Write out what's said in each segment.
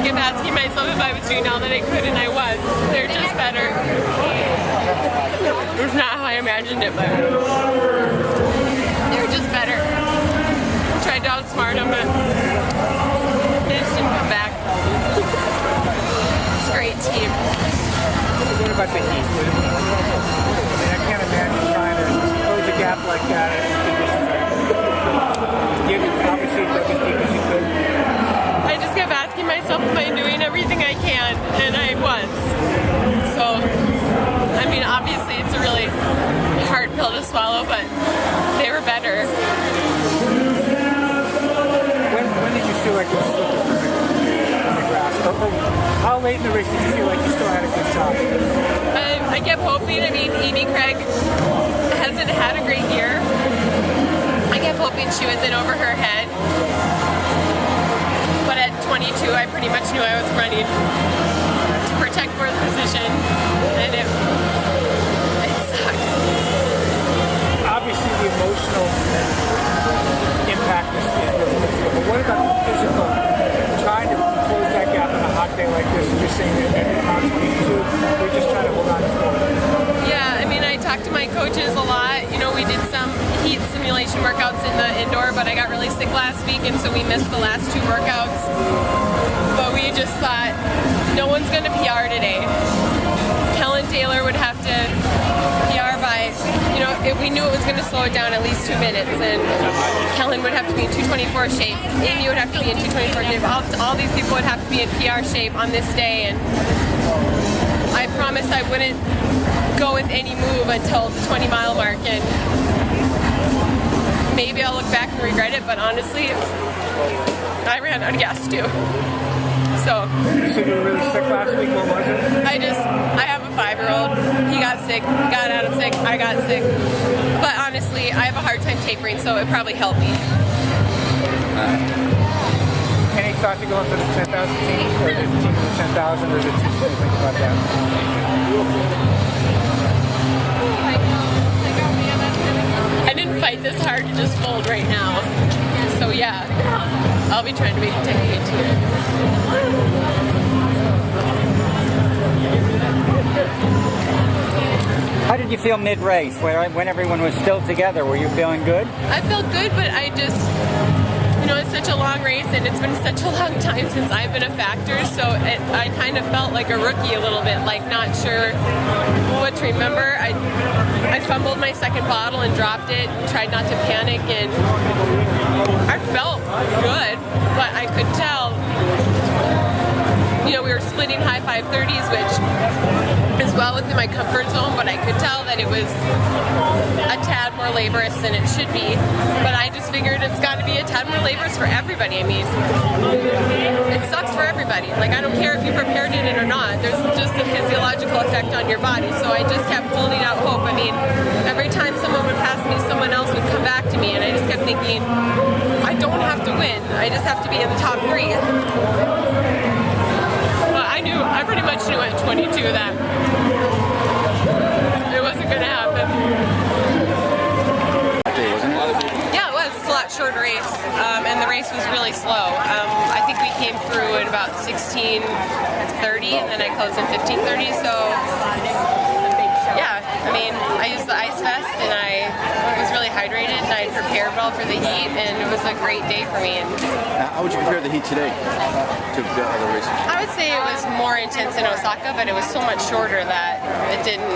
kept asking myself if I was doing all that I could, and I was. They're just better. It was not how I imagined it, but they were just better. Tried to outsmart them, but they just didn't come back. It's a great team. What about the Heat? I can't imagine trying to close a gap like that. You obviously dug as deep as you could. I just kept asking myself, am I doing everything I can? And I was. So, I mean, obviously it's a really hard pill to swallow, but they were better. When did you feel like you were slipping from the grass? Or how late in the race did you feel like you still had a good shot? I kept hoping. I mean, Amy Craig hasn't had a great year. I kept hoping she was in over her head. But at 22, I pretty much knew I was running to protect fourth position, and it sucked. Obviously, the emotional impact is really difficult, but what about the physical? Trying to close that gap on a hot day like this, and you're saying that at 22, we're just trying to hold on to it. Yeah, I mean, I talked to my coaches a lot. You know, we did some heat simulation workouts in the indoor, but I got really sick last week, and so we missed the last 2 workouts. But we just thought, no one's going to PR today. Kellen Taylor would have to PR by, you know, we knew it was going to slow it down at least 2 minutes, and Kellen would have to be in 224 shape. Amy would have to be in 224 shape. All these people would have to be in PR shape on this day, and I promised I wouldn't go with any move until the 20-mile mark, and maybe I'll look back and regret it, but honestly, I ran out of gas too. So You were really sick last week. What was it? I have a 5-year-old. He got sick, got Adam sick, I got sick. But honestly, I have a hard time tapering, so it probably helped me. Any thought to going for the 10,000 team, or the team of the 10,000, or is it too soon to think about that? I didn't fight this hard to just fold right now. So yeah, I'll be trying to make a 10K too. How did you feel mid-race when everyone was still together? Were you feeling good? I felt good, but I just, you know, it's such a long race, and it's been such a long time since I've been a factor, so I kind of felt like a rookie a little bit, like not sure what to remember. I fumbled my second bottle and dropped it, tried not to panic, and I felt good, but I could tell, you know, we were splitting high 530s, which is well within my comfort zone, but I could tell that it was a tad more laborious than it should be. But I just figured it's got to be a tad more laborious for everybody. I mean, it sucks for everybody. Like, I don't care if you prepared it in or not. There's just a physiological effect on your body. So I just kept holding out hope. I mean, every time someone would pass me, someone else would come back to me, and I just kept thinking, I don't have to win. I just have to be in the top 3. I pretty much knew at 22 that it wasn't going to happen. Yeah, it was. It's a lot shorter race, and the race was really slow. I think we came through at about 16:30, and then I closed at 15:30, so yeah, I mean, I used the ice vest, and I was really hydrated, and I prepared well for the heat, and it was a great day for me. And how would you compare the heat today to the other races? I would say it was more intense in Osaka, but it was so much shorter that it didn't,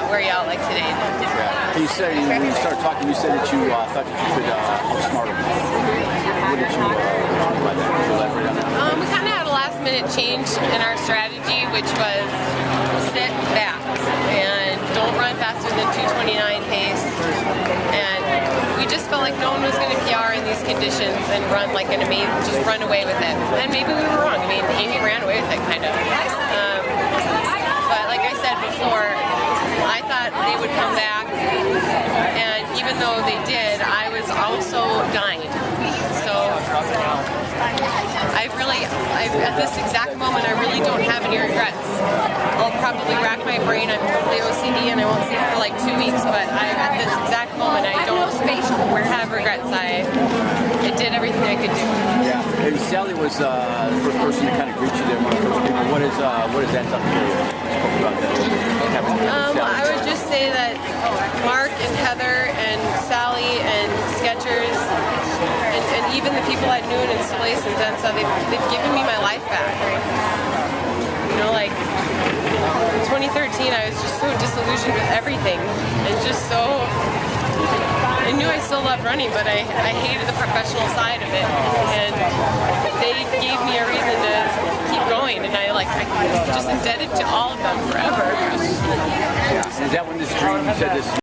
wear you out like today. Yeah. You said, when you started talking, you said that you thought that you could outsmart them. What did you by that? Could you elaborate on that? We kind of had a last-minute change in our strategy, which was sit back and don't run faster than 2:29 pace. And we just felt like no one was going to PR in these conditions and run like an amazing, just run away with it. And maybe we were wrong. I mean, Amy ran away with it, kind of. But like I said before, I thought they would come back, and even though they did, I was also dying. So at this exact moment, I really don't have any regrets. I'll probably rack my brain. I'm totally OCD, and I won't see it for like 2 weeks. But at this exact moment, I don't have regrets. I did everything I could do. Yeah. And Sally was the first person to kind of greet you there, one of the first people. What is that up for you? Spoke about that. I would just say that Mark and Heather and Sally and Skechers and even the people at Noon and Soleil and Densa, they've given me my life back. You know, like in 2013, I was just so disillusioned with everything and just so. I knew I still loved running, but I hated the professional side of it, and they gave me a reason to keep going, and I'm just indebted to all of them forever. Is that when this dream, you said this